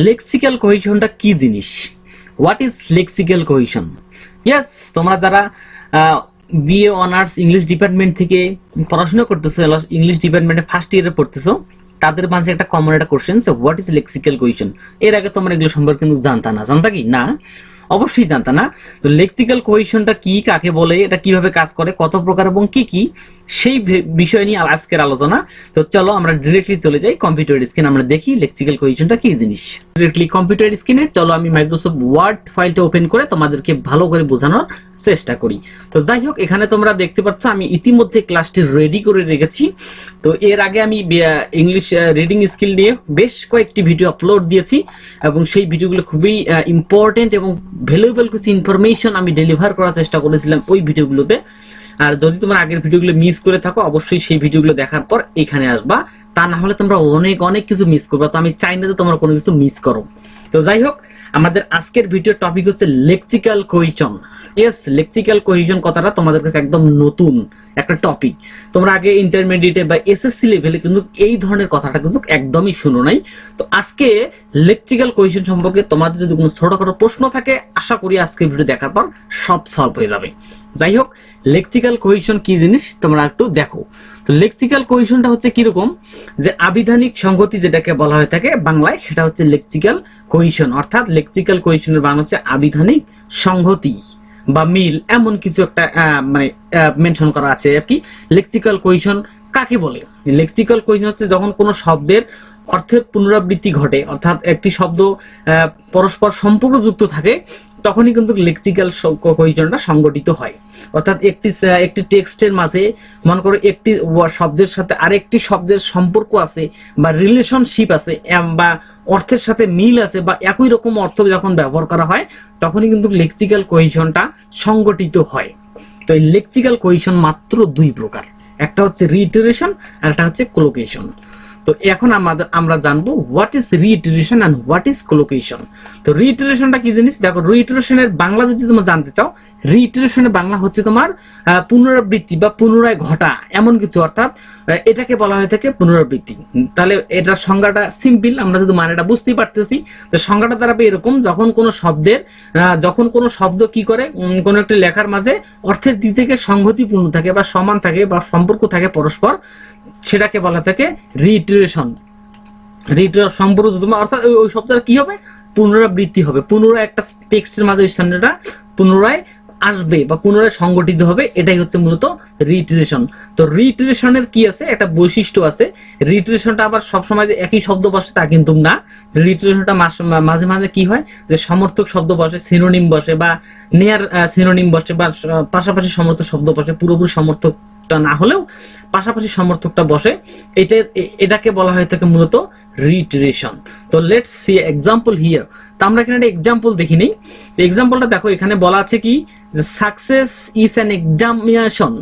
Lexical কোহেশনটা কি জিনিস? What is lexical cohesion? Yes, তোমরা যারা বিএ অনার্স ইংলিশ ডিপার্টমেন্ট থেকে পড়াশোনা করতেছো, ইংলিশ ডিপার্টমেন্টে ফার্স্ট ইয়ারে পড়তেছো, তাদের মাঝে একটা কমন একটা question, what is lexical cohesion. এর আগে তোমরা এগুলো সম্পর্কে কিন্তু জানতা না, জানতা কি না? অবশ্যই জানতা না। তো লেক্সিক্যাল কোহেশনটা কি, কাকে বলে, এটা কিভাবে কাজ করে, কত প্রকার এবং কি কি, সেই বিষয় নিয়ে আজকের আলোচনা। তো চলো আমরা ডিরেক্টলি চলে যাই কম্পিউটার স্ক্রিনে, আমরা দেখি লেক্সিক্যাল কোহেশনটা কি জিনিস। ডিরেক্টলি কম্পিউটার স্ক্রিনে চলো আমি মাইক্রোসফট ওয়ার্ড ফাইলটা ওপেন করে তোমাদেরকে ভালো করে বোঝানোর চেষ্টা করি। তো যাই হোক, এখানে তোমরা দেখতে পাচ্ছ আমি ইতিমধ্যে ক্লাসটি রেডি করে রেখেছি। তো এর আগে আমি ইংলিশ রিডিং স্কিল নিয়ে বেশ কয়েকটি ভিডিও আপলোড দিয়েছি এবং সেই ভিডিওগুলো খুবই ইম্পর্টেন্ট এবং ভ্যালুয়েবল কিছু ইনফরমেশন আমি ডেলিভার করার চেষ্টা করেছিলাম ওই ভিডিওগুলোতে। আর যদি তোমরা আগের ভিডিওগুলো মিস করে থাকো, অবশ্যই সেই ভিডিওগুলো দেখার পর এখানে আসবা, তা না হলে তোমরা অনেক কিছু মিস করবে। তো আমি চাই না যে তোমরা কোনো কিছু মিস করো। তো যাই হোক, আমাদের আজকের ভিডিও টপিক হচ্ছে lexical cohesion. Yes, lexical cohesion কথাটা তোমাদের কাছে একদম নতুন একটা টপিক। তোমরা আগে ইন্টারমিডিয়েটে বা এসএসসি লেভেলে কিন্তু এই ধরনের কথাটা কিন্তু একদমই শুনো নাই। তো আজকে লেক্সিক্যাল কোহেশন সম্পর্কে তোমাদের যদি কোনো ছোটখাটো প্রশ্ন থাকে, আশা করি আজকের ভিডিও দেখার পর সব সলভ হয়ে যাবে। যাই হোক, লেক্সিক্যাল কোহেশন কি জিনিস তোমরা একটু দেখো। তো লেক্সিক্যাল কোহেশনটা হচ্ছে কিরকম, যে আবিধানিক সংহতি যেটাকে বলা হয়ে থাকে বাংলায়, সেটা হচ্ছে লেক্সিক্যাল কোহেশন। অর্থাৎ লেক্সিক্যাল কোহেশনের বাংলা হচ্ছে আবিধানিক সংহতি বা মিল, এমন কিছু একটা মানে মেনশন করা আছে আর কি। লেক্সিক্যাল কোহেশন কাকে বলে? লেক্সিক্যাল কোহেশন হচ্ছে যখন কোনো শব্দের অর্থের পুনরাবৃত্তি ঘটে, অর্থাৎ একটি শব্দ পরস্পর সম্পর্কযুক্ত থাকে, তখনই কিন্তু লেক্সিক্যাল কোহেশনটা সংগঠিত হয়। অর্থাৎ একটি টেক্সটের মাঝে মনে করো একটি শব্দের সাথে আরেকটি শব্দের সম্পর্ক আছে বা রিলেশনশিপ আছে বা অর্থের সাথে মিল আছে বা একই রকম অর্থ যখন ব্যবহার করা হয়, তখনই কিন্তু লেক্সিক্যাল কোহেশনটা সংগঠিত হয়। তো এই লেক্সিক্যাল কোহেশন মাত্র দুই প্রকার, একটা হচ্ছে রিইটারেশন আর একটা হচ্ছে কোলোকেশন। তো এখন আমরা জানবো what is reiteration and what is collocation. তো রিইটারেশনটা কি জিনিস দেখো, রিইটারেশনের বাংলা যদি তোমরা জানতে চাও, রিইটারেশনের বাংলা হচ্ছে তোমার পুনরাবৃত্তি বা পুনরায় ঘটা এমন কিছু, অর্থাৎ এটাকে বলা হয়ে থাকে পুনরাবৃত্তি। তাহলে এটার সংজ্ঞাটা সিম্পল, আমরা যদি মানেটা বুঝতেই পারতেছি। তো সংজ্ঞাটা দাঁড়াবে এরকম, যখন কোনো শব্দ কি করে, কোনো একটা লেখার মাঝে অর্থের দিক থেকে সংহতিপূর্ণ থাকে বা সমান থাকে বা সম্পর্ক থাকে পরস্পর, সেটাকে বলা থাকে রিইটারেশন। সম্পর্ক তোমার, অর্থাৎ ওই শব্দটা কি হবে, পুনরাবৃত্তি হবে, পুনরায় একটা টেক্সটের মাঝে ওই শব্দটা পুনরায় আসবে বা পুনরায় সংগঠিত হবে, এটাই হচ্ছে মূলত রিইটারেশন। তো রিইটারেশনের কি আছে, একটা বৈশিষ্ট্য আছে। রিইটারেশনটা আবার সবসময় যে একই শব্দ বসে তা কিন্তু না। রিইটারেশনটা মাঝে মাঝে কি হয়, যে সমর্থক শব্দ বসে, সিনোনিম বসে বা নেয়ার সিনোনিম বসে বা পাশাপাশি সমর্থক শব্দ বসে, পুরোপুরি সমর্থক না হলেও পাশাপাশি সমর্থকটা বসে, এটাকে বলা হয়ে থাকে মূলত রিইটারেশন। তো লেটস সি এক্সাম্পল হিয়ার। তো আমরা এখানে একটা এক্সাম্পল দেখি নেই। তো এক্সাম্পলটা দেখো, এখানে বলা আছে কি, success is an examination,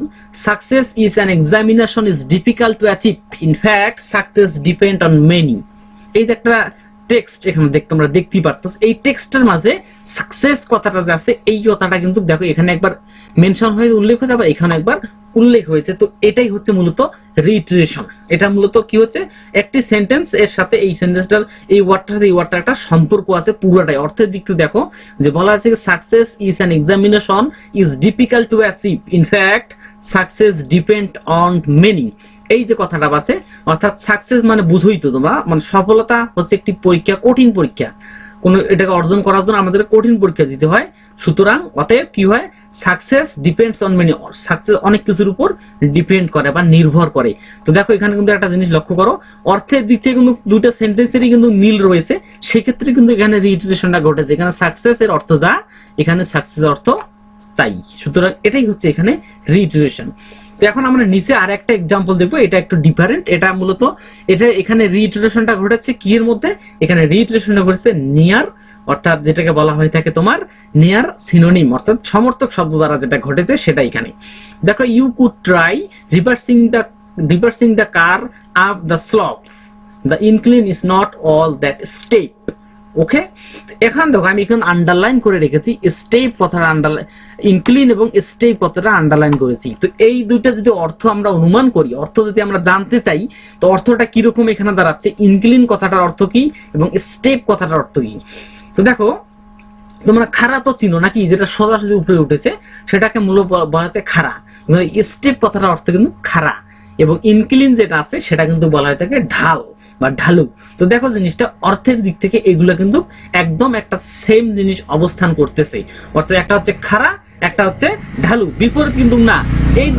success is an examination is difficult to achieve, in fact success depend on many. এই যে একটা টেক্সট এখানে তোমরা দেখতেই পারতো, এই টেক্সটের মাঝে সাকসেস কথাটা যে আছে, এই কথাটা কিন্তু দেখো এখানে একবার মেনশন হয়ে উল্লেখ হয়েছে, আবার এখানে একবার উল্লেখ হয়েছে। তো এটাই হচ্ছে মূলত রিইটারেশন। এটা মূলত কি হচ্ছে, একটি সেন্টেন্স এর সাথে এই সেন্টেন্সটার এই ওয়ার্ডটার সাথে এই ওয়ার্ডটার একটা সম্পর্ক আছে পুরোটাই। অর্থের দিক থেকে দেখো যে বলা আছে success is an examination is difficult to achieve, in fact success depend on many. এই যে কথাটা আছে, অর্থাৎ সাকসেস মানে বুঝোই তো তোমরা, মানে সফলতা হচ্ছে একটি পরীক্ষা, কঠিন পরীক্ষা। কোনো এটাকে অর্জন করার জন্য আমাদের কঠিন পরীক্ষা দিতে হয়। সুতরাং অতএব কি হয়, success depends on many, success অনেক কিছুর উপর ডিপেন্ড করে বা নির্ভর করে। তো দেখো এখানে কিন্তু একটা জিনিস লক্ষ্য করো, অর্থের দিক থেকে কিন্তু দুইটা সেন্টেন্সেরই কিন্তু মিল রয়েছে, সেক্ষেত্রে কিন্তু এখানে রিইটারেশনটা ঘটেছে। এখানে সাকসেস এর অর্থ যা, এখানে সাকসেস অর্থ স্থায়ী। সুতরাং এটাই হচ্ছে এখানে রিইটারেশন। তো এখন আমরা নিচে আর একটা এক্সাম্পল দেখবো, এটা একটু ডিফারেন্ট। এটা মূলত এখানে রিইটারেশনটা ঘটেছে কি এর মধ্যে, এখানে রিইটারেশনটা ঘটেছে নিয়ার, অর্থাৎ যেটাকে বলা হয়ে থাকে তোমার নিয়ার সিনোনিম, অর্থাৎ সমর্থক শব্দ দ্বারা যেটা ঘটেছে সেটা এখানে দেখো, you could try reversing the car up the slope, the incline is not all that steep. Okay, এখন দেখো আমি এখন আন্ডারলাইন করে রেখেছি, স্টেপ কথাটা আন্ডারলাইন, ইনক্লিন এবং স্টেপ কথাটা আন্ডারলাইন করেছি। তো এই দুইটা যদি অর্থ আমরা অনুমান করি, অর্থ যদি আমরা জানতে চাই, তো অর্থটা কিরকম এখানে দাঁড়াচ্ছে, ইনক্লিন কথাটার অর্থ কি এবং স্টেপ কথাটার অর্থ কি। তো দেখো তোমরা খাড়া তো চিনো নাকি, যেটা সোজাসুজি উপরে উঠেছে সেটাকে মূলত বলা হয় খাড়া। স্টেপ কথাটার অর্থ কিন্তু খাড়া, এবং ইনক্লিন যেটা আছে সেটা কিন্তু বলা হয় থাকে ঢাল বা ঢালু। তো দেখো জিনিসটা অর্থের দিক থেকে এগুলো কিন্তু একদম একটা সেম জিনিস অবস্থান করতেছে, অর্থাৎ একটা হচ্ছে খাড়া, একটা হচ্ছে ঢালু, বিপরীত কিন্তু না। এই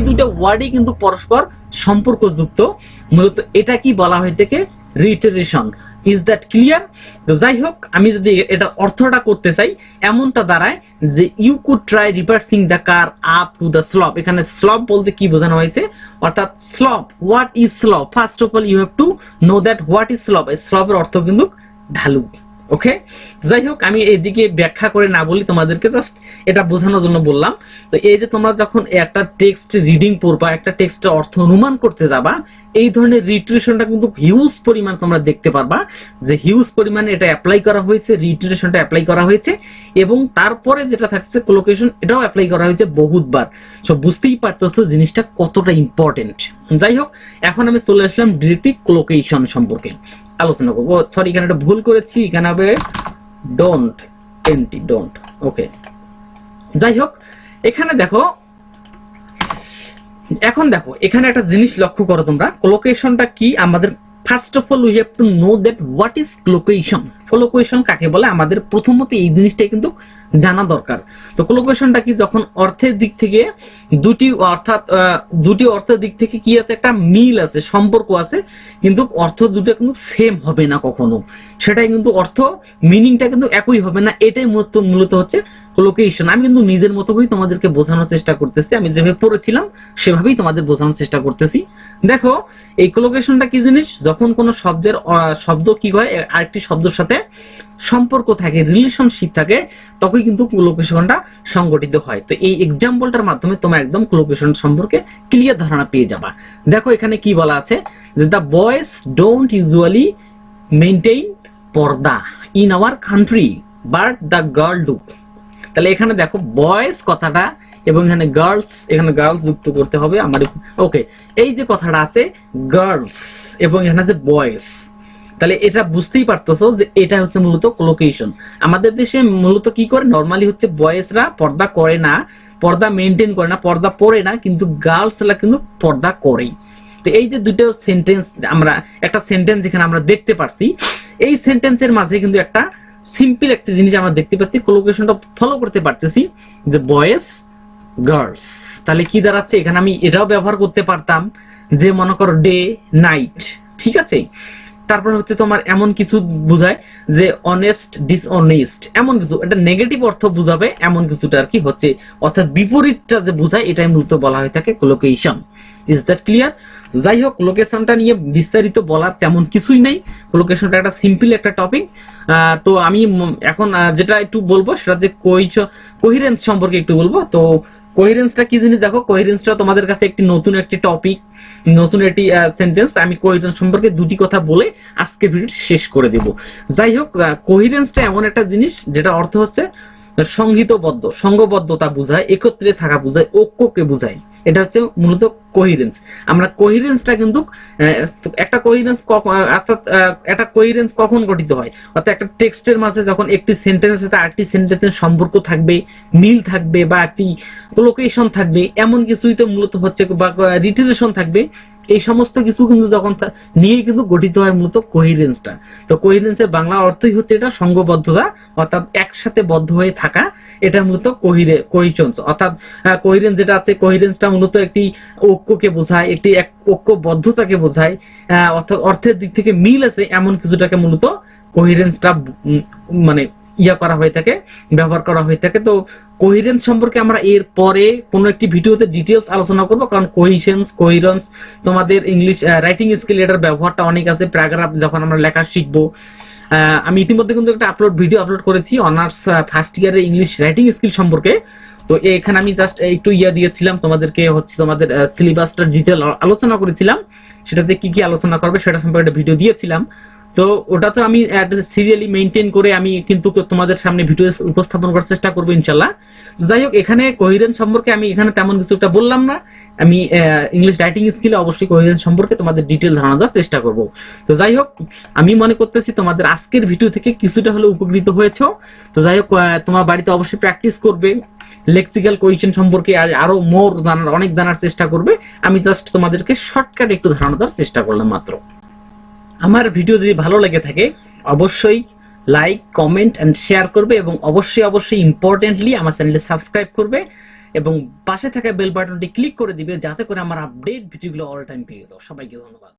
দুটো ওয়ার্ডই কিন্তু পরস্পর সম্পর্কযুক্ত। মূলত এটা কি বলা হয় থেকে রিটারেশন। Is that clear? তো যাই হোক, আমি যদি এটা অর্থটা করতে চাই, এমনটা দাঁড়ায় যে you could try reversing the car up to the slope. এখানে স্লপ বলতে কি বোঝানো হয়েছে, অর্থাৎ slope, what is slope, first of all you have to know that what is slope. স্লপের অর্থ কিন্তু ঢালু। ওকে, যাই হোক, আমি এইদিকে ব্যাখ্যা করে না বলি, তোমাদেরকে জাস্ট এটা বোঝানোর জন্য বললাম। তো এই যে তোমরা যখন একটা টেক্সট রিডিং পড়বা, একটা টেক্সটের অর্থ অনুমান করতে যাবা, এই ধরনের রিটারেশনটা কিন্তু হিউজ পরিমাণ তোমরা দেখতে পারবা, যে হিউজ পরিমাণে এটা অ্যাপ্লাই করা হয়েছে, রিটারেশনটা অ্যাপ্লাই করা হয়েছে, এবং তারপরে যেটা থাকছে কোলোকেশন, এটাও অ্যাপ্লাই করা হয়েছে বহুতবার। সো বুঝতেই পারতেছো জিনিসটা কতটা ইম্পর্টেন্ট। যাই হোক, এখন আমি চলে আসলাম ডিরেক্টলি কোলোকেশন সম্পর্কে আলোচনা করবো। সরি, এখানে একটা ভুল করেছি, এখানে হবে ডোন্ট, এনটি ডোন্ট। ওকে, যাই হোক, এখানে দেখো, এখন দেখো এখানে একটা জিনিস লক্ষ্য করো তোমরা, কোলোকেশনটা কি আমাদের। First of all we have to know that what is collocation. Collocation কাকে বলে আমাদের প্রথমত এই জিনিসটাই কিন্তু জানা দরকার। তো কোলোকেশনটা কি, যখন অর্থের দিক থেকে দুটি, অর্থাৎ দুটি অর্থের দিক থেকে কি আছে, একটা মিল আছে, সম্পর্ক আছে, কিন্তু অর্থ দুটো কিন্তু সেম হবে না কখনো, সেটাই কিন্তু অর্থ মিনিংটা কিন্তু একই হবে না। এটাই মূলত হচ্ছে কোলোকেশন। আমি কিন্তু নিজের মতো করে তোমাদেরকে বোঝানোর চেষ্টা করতেছি, আমি যেভাবে পড়েছিলাম সেভাবেই তোমাদের বোঝানোর চেষ্টা করতেছি। দেখো এই কোলোকেশনটা কি জিনিস, যখন কোনো শব্দ কি হয় আরেকটি শব্দের সাথে সম্পর্ক থাকে, রিলেশনশিপ থাকে, তখনই কিন্তু কোলোকেশনটা সংগঠিত হয়। তো এই এক্সাম্পলটার মাধ্যমে তোমরা একদম কোলোকেশন সম্পর্কে ক্লিয়ার ধারণা পেয়ে যাবা। দেখো এখানে কি বলা আছে, যে the boys don't usually maintain purdah in our country but the girl do. তাহলে এখানে দেখো বয়েজ কথাটা এবং এখানে গার্লস যুক্ত করতে হবে আমার। ওকে, এই যে কথাটা আছে গার্লস এবং এখানে যে বয়েজ, তাহলে এটা বুঝতেই পারতেছো যে এটা হচ্ছে মূলত কোলোকেশন। আমাদের দেশে মূলত কি করে, নরমালি হচ্ছে বয়েজরা পর্দা করে না, পর্দা মেনটেন করে না, পর্দা পরে না, কিন্তু গার্লসরা কিন্তু পর্দা করে। তো এই যে দুটো সেন্টেন্স, আমরা একটা সেন্টেন্স এখানে আমরা দেখতে পাচ্ছি, এই সেন্টেন্সের মাঝে কিন্তু একটা সিম্পল একটা জিনিস আমরা দেখতে পাচ্ছি, কোলোকেশনটা ফলো করতে পারতেছি, যে বয়েজ গার্লস। তাহলে কি দাঁড়াচ্ছে, এখানে আমি এটাও ব্যবহার করতে পারতাম, যে মনে করো ডে নাইট, ঠিক আছে। তারপর হচ্ছে তোমার এমন কিছু বোঝায় যে অনেস্ট ডিসঅনেস্ট, এমন কিছু, এটা নেগেটিভ অর্থ বুঝাবে এমন কিছুটা আর কি হচ্ছে, অর্থাৎ বিপরীতটা যে বোঝায় এটাই মূলত বলা হয়ে থাকে কোলোকেশন। Is that clear? যাই হোক, কোলোকেশনটা নিয়ে বিস্তারিত বলার তেমন কিছুই নেই, কোলোকেশনটা একটা সিম্পল একটা টপিক। তো আমি এখন যেটা একটু বলবো সেটা যে কোহিরেন্স সম্পর্কে একটু বলবো। তো কোহিরেন্সটা কি জিনিস, দেখো কোহিরেন্সটা তোমাদের কাছে নতুন একটি টপিক, নতুন একটি সেন্টেন্স। আমি কোহিরেন্স সম্পর্কে দুটি কথা বলে আজকে ভিডিও শেষ করে দেব। যাই হোক, কোহিরেন্সটা এমন একটা জিনিস যেটা অর্থ হচ্ছে সংহিতবদ্ধ, সংঘবদ্ধতা বোঝায়, একত্রে থাকা বোঝায়, ঐক্যকে বোঝায়। এটা হচ্ছে মূলত কোহিরেন্স। আমরা কোহিরেন্সটা কিন্তু একটা কোহিরেন্স অর্থাৎ একটা কোহিরেন্স কখন গঠিত হয়, অর্থাৎ একটা টেক্সটের মাঝে যখন একটি সেন্টেন্সের সাথে আরেকটি সেন্টেন্সের সম্পর্ক থাকবে, মিল থাকবে, বা একটি কোলোকেশন থাকবে, এমন কিছুই তো মূলত হচ্ছে, বা রিটারেশন থাকবে, এই সমস্ত কিছু কিন্তু যখন নিয়ে কিন্তু গঠিত হয় মূলত কোহিরেন্সটা। তো কোহিরেন্সের বাংলা অর্থই হচ্ছে এটা সংঘবদ্ধতা, অর্থাৎ একসাথে বদ্ধ হয়ে থাকা, এটা মূলত কোহিরেন্স। অর্থাৎ কোহিরেন্স যেটা আছে, কোহিরেন্সটা মূলত একটি ঐক্যকে বোঝায়, একটি ঐক্যবদ্ধতাকে বোঝায়, অর্থাৎ অর্থের দিক থেকে মিল আছে এমন কিছুটাকে মূলত কোহিরেন্সটা মানে করা হয়ে থাকে, ব্যবহার করা হয়ে থাকে। তো কোহিরেন্স সম্পর্কে আমরা এর পরে কোনো একটি ভিডিওতে ডিটেলস আলোচনা করব, কারণ কোহিরেন্স তোমাদের ইংলিশ রাইটিং স্কিল, এটার ব্যবহারটা অনেক আছে। প্যারাগ্রাফ যখন আমরা লেখা শিখবো, আমি ইতিমধ্যে কিন্তু একটা ভিডিও আপলোড করেছি অনার্স ফার্স্ট ইয়ারের ইংলিশ রাইটিং স্কিল সম্পর্কে। তো এখানে আমি জাস্ট একটু দিয়েছিলাম তোমাদেরকে, হচ্ছে তোমাদের সিলেবাসটা ডিটেল আলোচনা করেছিলাম, সেটাতে কি কি আলোচনা করবে সেটা সম্পর্কে একটা ভিডিও দিয়েছিলাম। তো ওটা তো আমি সিরিয়ালি মেনটেন করে আমি কিন্তু তোমাদের সামনে ভিডিও উপস্থাপন করার চেষ্টা করবো ইনশাল্লাহ। যাই হোক, এখানে কোহিরেন্স সম্পর্কে আমি এখানে তেমন কিছু একটা বললাম না। আমি ইংলিশ রাইটিং স্কিলে অবশ্যই কোহিরেন্স সম্পর্কে তোমাদের ডিটেল ধারণা দেওয়ার চেষ্টা করব। তো যাই হোক, আমি মনে করতেছি তোমাদের আজকের ভিডিও থেকে কিছুটা হলে উপকৃত হয়েছো। তো যাই হোক, তোমার বাড়িতে অবশ্যই প্র্যাকটিস করবে লেক্সিক্যাল কোহেশন সম্পর্কে, আর আরো মোর জানার, অনেক জানার চেষ্টা করবে। আমি জাস্ট তোমাদেরকে শর্টকাট একটু ধারণা দেওয়ার চেষ্টা করলাম মাত্র। আমার ভিডিও যদি ভালো লেগে থাকে অবশ্যই লাইক, কমেন্ট এন্ড শেয়ার করবে, এবং অবশ্যই অবশ্যই ইম্পর্টেন্টলি আমার চ্যানেলটি সাবস্ক্রাইব করবে এবং পাশে থাকা বেল বাটনটি ক্লিক করে দিবে, যাতে করে আমার আপডেট ভিডিওগুলো অল টাইম পেয়ে যাও। সবাইকে ধন্যবাদ।